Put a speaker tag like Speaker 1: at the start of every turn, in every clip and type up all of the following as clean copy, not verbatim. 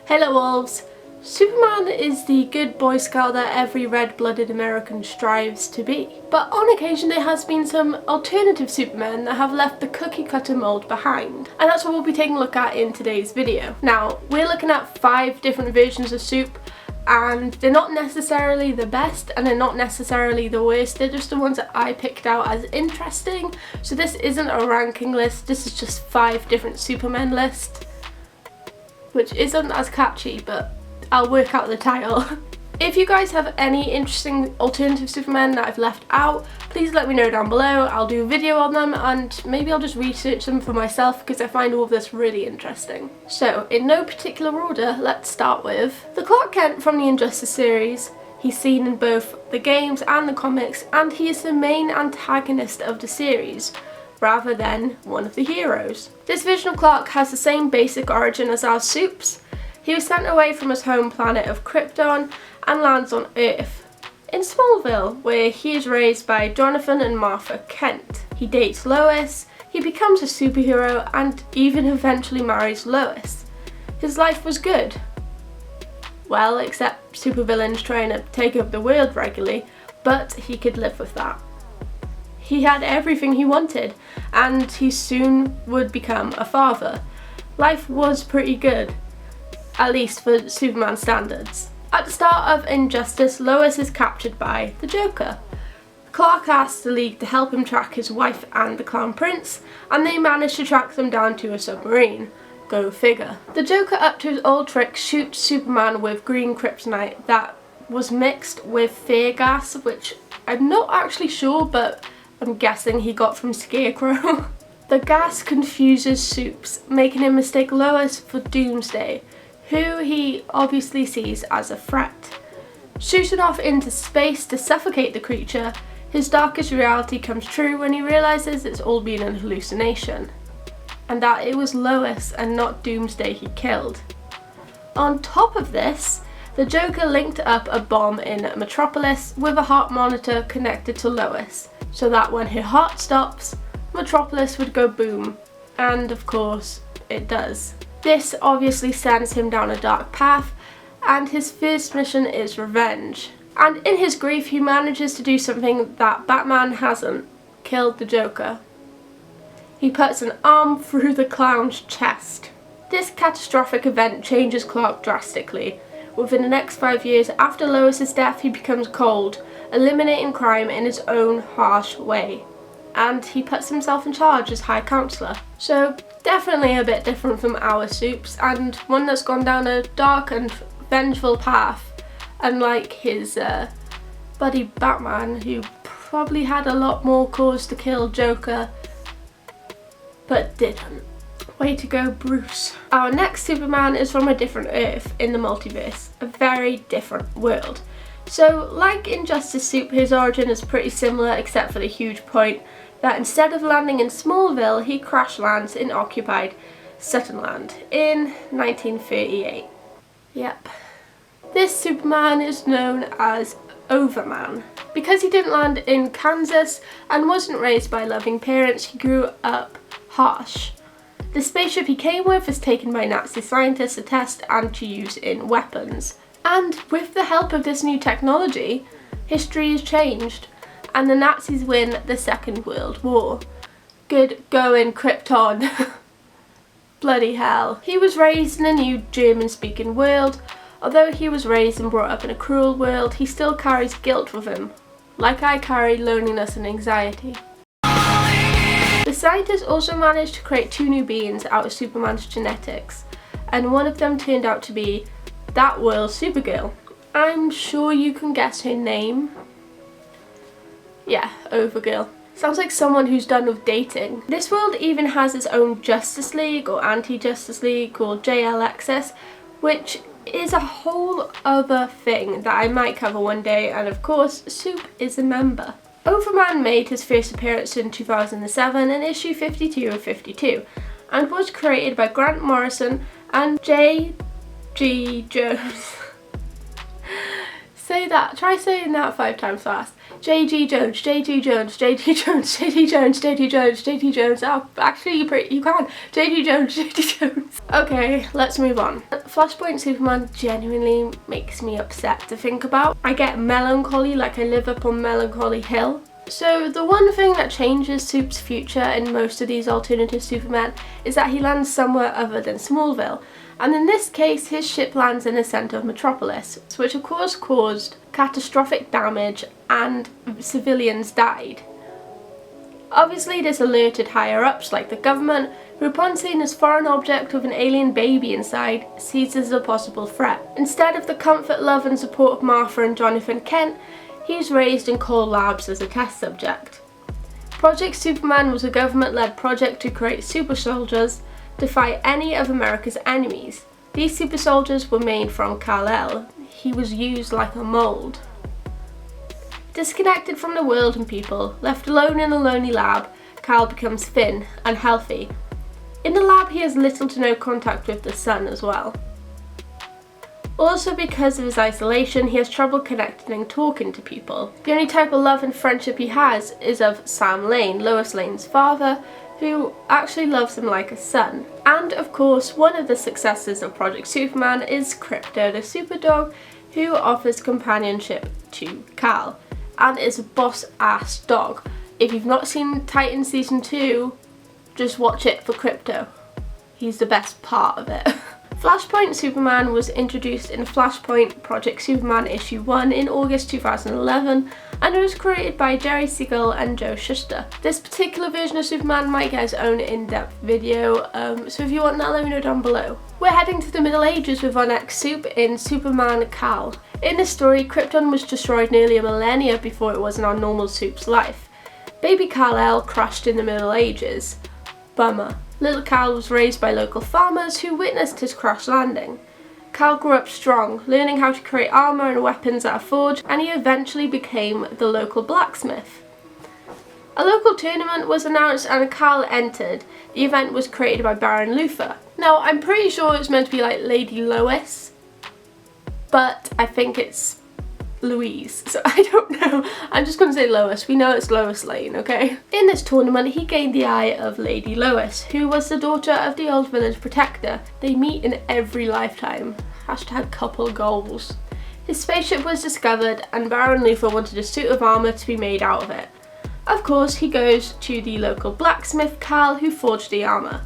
Speaker 1: Hello wolves! Superman is the good Boy Scout that every red-blooded American strives to be. But on occasion there has been some alternative Supermen that have left the cookie-cutter mould behind. And that's what we'll be taking a look at in today's video. Now, we're looking at 5 different versions of Sup, and they're not necessarily the best and they're not necessarily the worst, they're just the ones that I picked out as interesting. So this isn't a ranking list, this is just 5 different Supermen list, which isn't as catchy, but I'll work out the title. If you guys have any interesting alternative Supermen that I've left out, please let me know down below. I'll do a video on them and maybe I'll just research them for myself because I find all of this really interesting. So, in no particular order, let's start with the Clark Kent from the Injustice series. He's seen in both the games and the comics, and he is the main antagonist of the series, rather than one of the heroes. This version of Clark has the same basic origin as our Sup's. He was sent away from his home planet of Krypton and lands on Earth, in Smallville, where he is raised by Jonathan and Martha Kent. He dates Lois, he becomes a superhero, and even eventually marries Lois. His life was good. Well, except supervillains trying to take over the world regularly, but he could live with that. He had everything he wanted, and he soon would become a father. Life was pretty good, at least for Superman standards. At the start of Injustice, Lois is captured by the Joker. Clark asks the League to help him track his wife and the Clown Prince, and they manage to track them down to a submarine. Go figure. The Joker, up to his old trick, shoots Superman with green kryptonite that was mixed with fear gas, which I'm not actually sure, but I'm guessing he got from Scarecrow. The gas confuses Supes, making him mistake Lois for Doomsday, who he obviously sees as a threat. Shooting off into space to suffocate the creature, his darkest reality comes true when he realises it's all been an hallucination, and that it was Lois and not Doomsday he killed. On top of this, the Joker linked up a bomb in Metropolis with a heart monitor connected to Lois, so that when her heart stops, Metropolis would go boom, and of course, it does. This obviously sends him down a dark path, and his first mission is revenge. And in his grief, he manages to do something that Batman hasn't: killed the Joker. He puts an arm through the clown's chest. This catastrophic event changes Clark drastically. Within the next 5 years after Lois's death, he becomes cold, eliminating crime in his own harsh way. And he puts himself in charge as High Counselor. So definitely a bit different from our Supes, and one that's gone down a dark and vengeful path, unlike his buddy Batman, who probably had a lot more cause to kill Joker, but didn't. Way to go, Bruce. Our next Superman is from a different Earth in the multiverse, a very different world. So, like Injustice Sup, his origin is pretty similar except for the huge point that instead of landing in Smallville, he crash lands in occupied Suttonland in 1938. Yep. This Superman is known as Overman. Because he didn't land in Kansas and wasn't raised by loving parents, he grew up harsh. The spaceship he came with is taken by Nazi scientists to test and to use in weapons. And with the help of this new technology, history is changed, and the Nazis win the Second World War. Good going, Krypton. Bloody hell. He was raised in a new German-speaking world. Although he was raised and brought up in a cruel world, he still carries guilt with him, like I carry loneliness and anxiety. The scientists also managed to create 2 new beings out of Superman's genetics, and one of them turned out to be that world's Supergirl. I'm sure you can guess her name. Yeah, Overgirl. Sounds like someone who's done with dating. This world even has its own Justice League or anti-Justice League called JLXS, which is a whole other thing that I might cover one day, and of course, Sup is a member. Overman made his first appearance in 2007 in issue 52 of 52, and was created by Grant Morrison and J.G. Jones. Try saying that 5 times fast. JG Jones, JG Jones, JG Jones, JG Jones, JG Jones, JG Jones. Oh, actually you can. JG Jones, JG Jones. Okay, let's move on. Flashpoint Superman genuinely makes me upset to think about. I get melancholy, like I live up on Melancholy Hill. So the one thing that changes Soup's future in most of these alternative Supermen is that he lands somewhere other than Smallville. And in this case, his ship lands in the centre of Metropolis, which of course caused catastrophic damage and civilians died. Obviously this alerted higher ups like the government, who upon seeing this foreign object with an alien baby inside, sees this as a possible threat. Instead of the comfort, love and support of Martha and Jonathan Kent, he's raised in Core Labs as a test subject. Project Superman was a government-led project to create super soldiers to fight any of America's enemies. These super soldiers were made from Kal-el. He was used like a mold. Disconnected from the world and people, left alone in a lonely lab, Kal becomes thin, unhealthy. In the lab he has little to no contact with the sun as well. Also because of his isolation, he has trouble connecting and talking to people. The only type of love and friendship he has is of Sam Lane, Lois Lane's father, who actually loves him like a son. And of course, one of the successors of Project Superman is Krypto the Superdog, who offers companionship to Kal, and is a boss-ass dog. If you've not seen Titans Season 2, just watch it for Krypto. He's the best part of it. Flashpoint Superman was introduced in Flashpoint Project Superman issue 1 in August 2011, and it was created by Jerry Siegel and Joe Shuster. This particular version of Superman might get its own in-depth video, so if you want that, let me know down below. We're heading to the Middle Ages with our next Sup in Superman Kal. In this story, Krypton was destroyed nearly a millennia before it was in our normal Sup's life. Baby Kal-El crashed in the Middle Ages. Bummer. Little Kal was raised by local farmers who witnessed his crash landing. Kal grew up strong, learning how to create armour and weapons at a forge, and he eventually became the local blacksmith. A local tournament was announced and Kal entered. The event was created by Baron Luthor. Now, I'm pretty sure it's meant to be like Lady Lois, but I think it's Louise, so I don't know. I'm just going to say Lois. We know it's Lois Lane, okay? In this tournament, he gained the eye of Lady Lois, who was the daughter of the old village protector. They meet in every lifetime. Hashtag couple goals. His spaceship was discovered and Baron Luthor wanted a suit of armour to be made out of it. Of course, he goes to the local blacksmith, Kal, who forged the armour.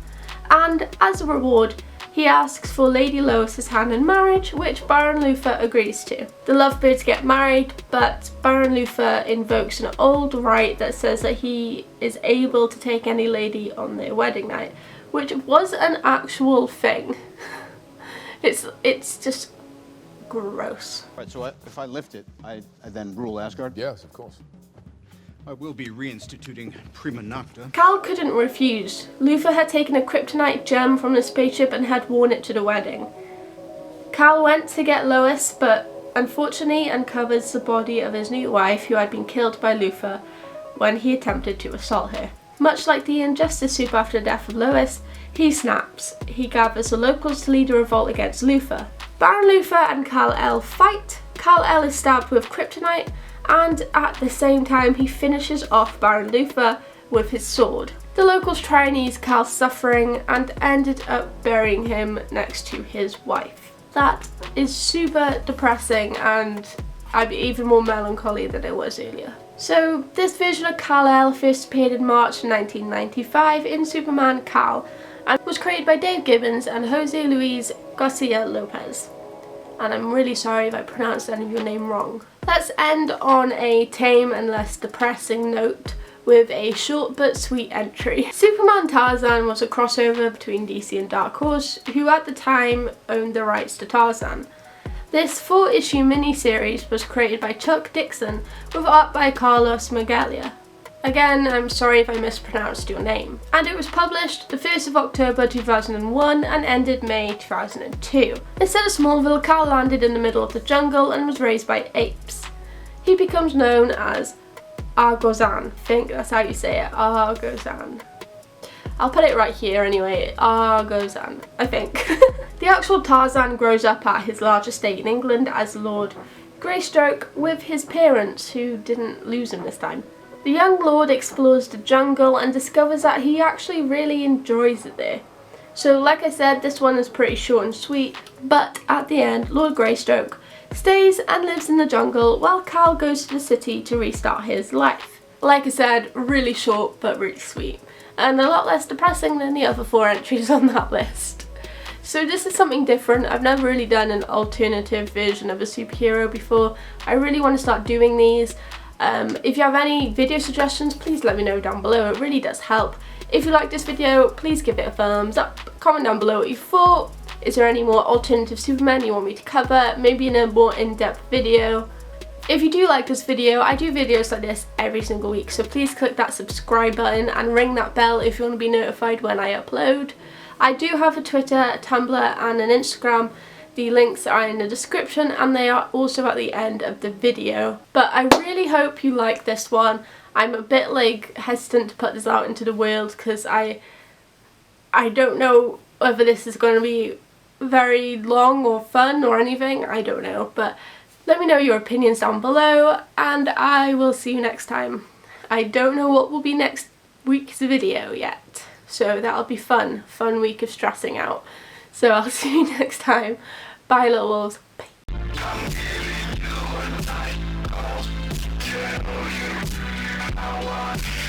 Speaker 1: And as a reward, he asks for Lady Lois's hand in marriage, which Baron Luthor agrees to. The lovebirds get married, but Baron Luthor invokes an old rite that says that he is able to take any lady on their wedding night, which was an actual thing. It's just gross.
Speaker 2: Right, so if I lift it, I then rule Asgard?
Speaker 3: Yes, of course.
Speaker 4: I will be reinstituting Prima Nocta.
Speaker 1: Kal couldn't refuse. Luthor had taken a kryptonite gem from the spaceship and had worn it to the wedding. Kal went to get Lois, but unfortunately uncovers the body of his new wife, who had been killed by Luthor when he attempted to assault her. Much like the Injustice Sup after the death of Lois, he snaps. He gathers the locals to lead a revolt against Luthor. Baron Luthor and Kal-El fight. Kal-El is stabbed with kryptonite, and at the same time he finishes off Baron Luthor with his sword. The locals try and ease Kal's suffering and ended up burying him next to his wife. That is super depressing, and I'm even more melancholy than it was earlier. So this version of Kal-El first appeared in March 1995 in Superman Kal and was created by Dave Gibbons and Jose Luis Garcia Lopez. And I'm really sorry if I pronounced any of your name wrong. Let's end on a tame and less depressing note with a short but sweet entry. Superman Tarzan was a crossover between DC and Dark Horse, who at the time owned the rights to Tarzan. This 4-issue miniseries was created by Chuck Dixon with art by Carlos Magalia. Again, I'm sorry if I mispronounced your name. And it was published the 1st of October 2001 and ended May 2002. Instead of Smallville, Kal landed in the middle of the jungle and was raised by apes. He becomes known as Argozan. I think that's how you say it, Argozan. I'll put it right here anyway, Argozan, I think. The actual Tarzan grows up at his large estate in England as Lord Greystoke with his parents, who didn't lose him this time. The young lord explores the jungle and discovers that he actually really enjoys it there. So like I said, this one is pretty short and sweet, but at the end, Lord Greystoke stays and lives in the jungle while Kal goes to the city to restart his life. Like I said, really short but really sweet, and a lot less depressing than the other 4 entries on that list. So this is something different. I've never really done an alternative version of a superhero before. I really want to start doing these. If you have any video suggestions, please let me know down below. It really does help. If you like this video, please give it a thumbs up. Comment down below what you thought. Is there any more alternative Supermen you want me to cover? Maybe in a more in-depth video. If you do like this video, I do videos like this every single week, so please click that subscribe button and ring that bell if you want to be notified when I upload. I do have a Twitter, a Tumblr and an Instagram. The links are in the description and they are also at the end of the video. But I really hope you like this one. I'm a bit like hesitant to put this out into the world because I don't know whether this is going to be very long or fun or anything. I don't know, but let me know your opinions down below and I will see you next time. I don't know what will be next week's video yet, so that'll be fun week of stressing out. So I'll see you next time. Bye little wolves. Bye.